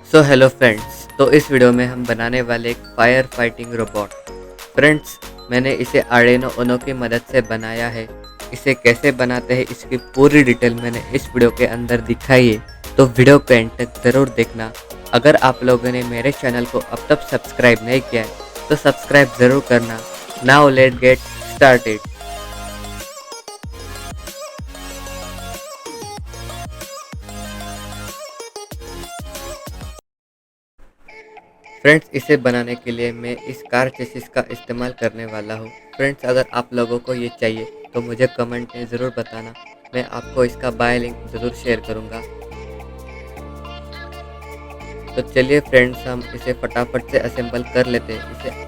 Hello friends, तो इस video में हम बनाने वाले एक फायर फाइटिंग रोबोट। फ्रेंड्स, मैंने इसे आर्डिनो उनो की मदद से बनाया है। इसे कैसे बनाते हैं इसकी पूरी डिटेल मैंने इस वीडियो के अंदर दिखाई है, तो वीडियो को एंड तक ज़रूर देखना। अगर आप लोगों ने मेरे चैनल को अब तक सब्सक्राइब नहीं किया है तो सब्सक्राइब ज़रूर करना। Now let get started. Friends, इसे बनाने के लिए मैं इस कार चेसिस का इस्तेमाल करने वाला हूँ। फ्रेंड्स, अगर आप लोगों को ये चाहिए तो मुझे कमेंट में ज़रूर बताना, मैं आपको इसका बाय लिंक ज़रूर शेयर करूँगा। तो चलिए फ्रेंड्स, हम इसे फटाफट से असेंबल कर लेते हैं। इसे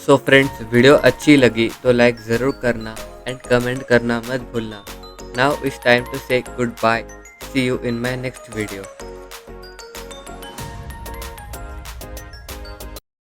सो फ्रेंड्स, वीडियो अच्छी लगी तो लाइक ज़रूर करना एंड कमेंट करना मत भूलना। Now it's time to say good bye. See you in my next video.